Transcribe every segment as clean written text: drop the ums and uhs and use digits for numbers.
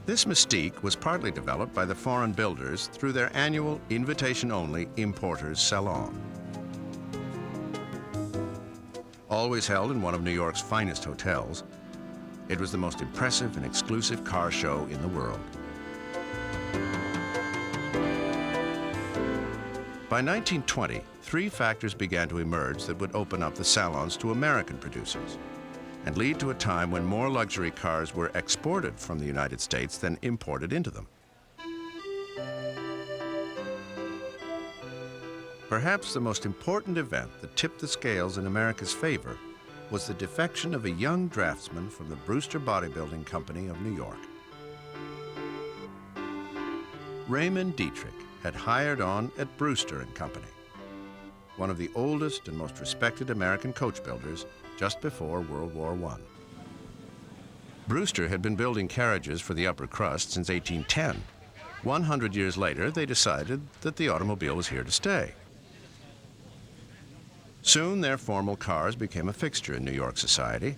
This mystique was partly developed by the foreign builders through their annual invitation-only Importers Salon. Always held in one of New York's finest hotels, it was the most impressive and exclusive car show in the world. By 1920, three factors began to emerge that would open up the salons to American producers and lead to a time when more luxury cars were exported from the United States than imported into them. Perhaps the most important event that tipped the scales in America's favor was the defection of a young draftsman from the Brewster Bodybuilding Company of New York. Raymond Dietrich had hired on at Brewster Company, one of the oldest and most respected American coach builders just before World War I. Brewster had been building carriages for the upper crust since 1810. 100 years later, they decided that the automobile was here to stay. Soon, their formal cars became a fixture in New York society,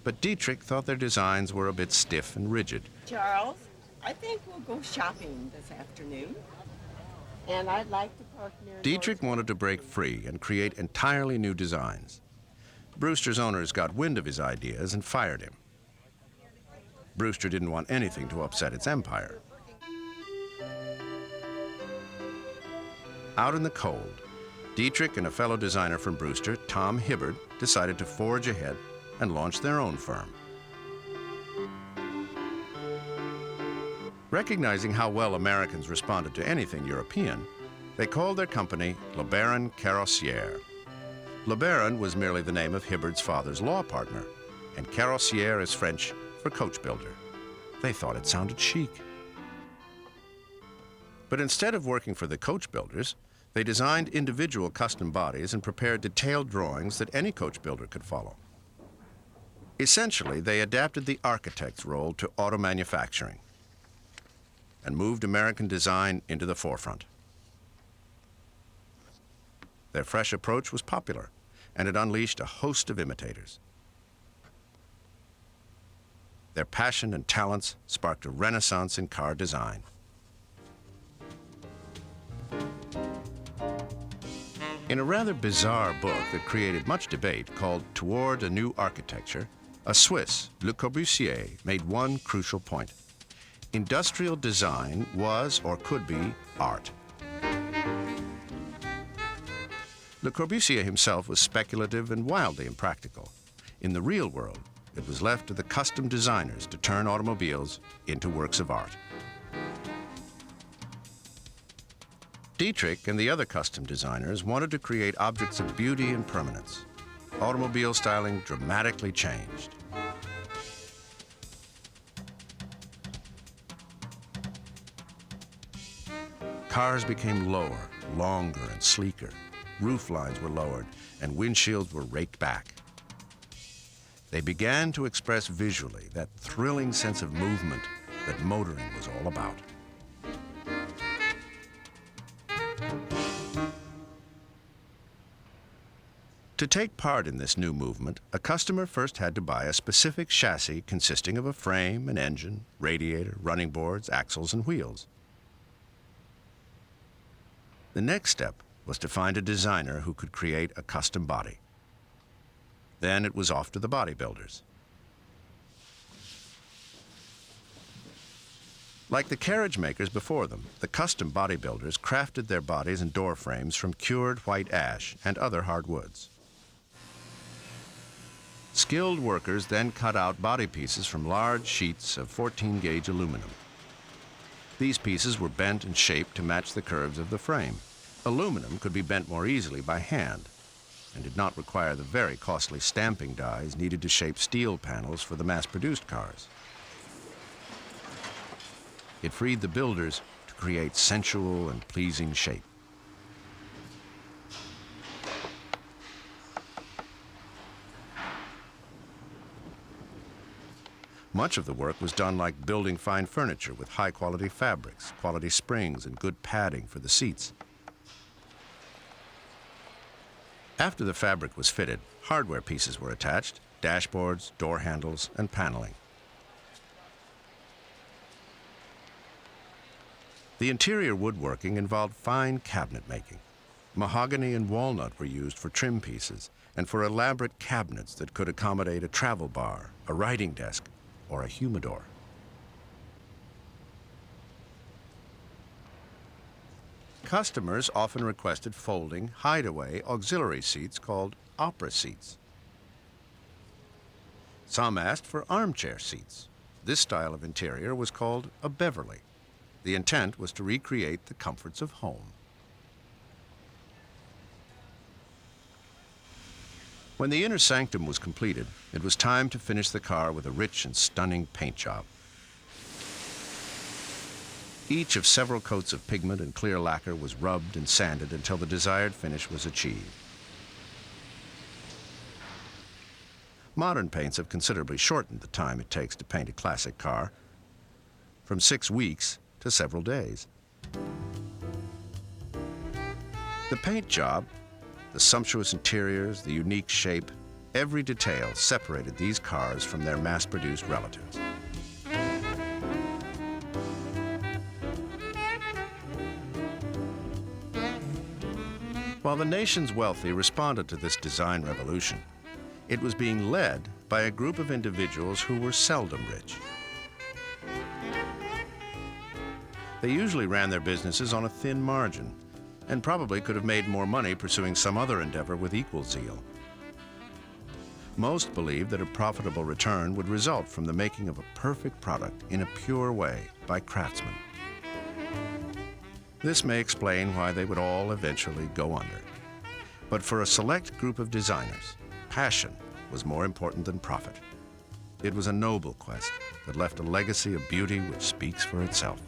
but Dietrich thought their designs were a bit stiff and rigid. Charles, I think we'll go shopping this afternoon, and I'd like to park near... Dietrich wanted to break free and create entirely new designs. Brewster's owners got wind of his ideas and fired him. Brewster didn't want anything to upset its empire. Out in the cold, Dietrich and a fellow designer from Brewster, Tom Hibbard, decided to forge ahead and launch their own firm. Recognizing how well Americans responded to anything European, they called their company LeBaron Carrossier. LeBaron was merely the name of Hibbard's father's law partner, and Carrossier is French for coach builder. They thought it sounded chic. But instead of working for the coach builders, they designed individual custom bodies and prepared detailed drawings that any coach builder could follow. Essentially, they adapted the architect's role to auto manufacturing and moved American design into the forefront. Their fresh approach was popular, and it unleashed a host of imitators. Their passion and talents sparked a renaissance in car design. In a rather bizarre book that created much debate called Toward a New Architecture, a Swiss, Le Corbusier, made one crucial point. Industrial design was or could be art. Le Corbusier himself was speculative and wildly impractical. In the real world, it was left to the custom designers to turn automobiles into works of art. Dietrich and the other custom designers wanted to create objects of beauty and permanence. Automobile styling dramatically changed. Cars became lower, longer, and sleeker. Roof lines were lowered, and windshields were raked back. They began to express visually that thrilling sense of movement that motoring was all about. To take part in this new movement, a customer first had to buy a specific chassis consisting of a frame, an engine, radiator, running boards, axles, and wheels. The next step was to find a designer who could create a custom body. Then it was off to the bodybuilders. Like the carriage makers before them, the custom bodybuilders crafted their bodies and door frames from cured white ash and other hardwoods. Skilled workers then cut out body pieces from large sheets of 14-gauge aluminum. These pieces were bent and shaped to match the curves of the frame. Aluminum could be bent more easily by hand and did not require the very costly stamping dies needed to shape steel panels for the mass-produced cars. It freed the builders to create sensual and pleasing shape. Much of the work was done like building fine furniture with high-quality fabrics, quality springs, and good padding for the seats. After the fabric was fitted, hardware pieces were attached, dashboards, door handles, and paneling. The interior woodworking involved fine cabinet making. Mahogany and walnut were used for trim pieces and for elaborate cabinets that could accommodate a travel bar, a writing desk, or a humidor. Customers often requested folding, hideaway, auxiliary seats called opera seats. Some asked for armchair seats. This style of interior was called a Beverly. The intent was to recreate the comforts of home. When the inner sanctum was completed, it was time to finish the car with a rich and stunning paint job. Each of several coats of pigment and clear lacquer was rubbed and sanded until the desired finish was achieved. Modern paints have considerably shortened the time it takes to paint a classic car, from 6 weeks to several days. The paint job, the sumptuous interiors, the unique shape, every detail separated these cars from their mass-produced relatives. While the nation's wealthy responded to this design revolution, it was being led by a group of individuals who were seldom rich. They usually ran their businesses on a thin margin and probably could have made more money pursuing some other endeavor with equal zeal. Most believed that a profitable return would result from the making of a perfect product in a pure way by craftsmen. This may explain why they would all eventually go under. But for a select group of designers, passion was more important than profit. It was a noble quest that left a legacy of beauty which speaks for itself.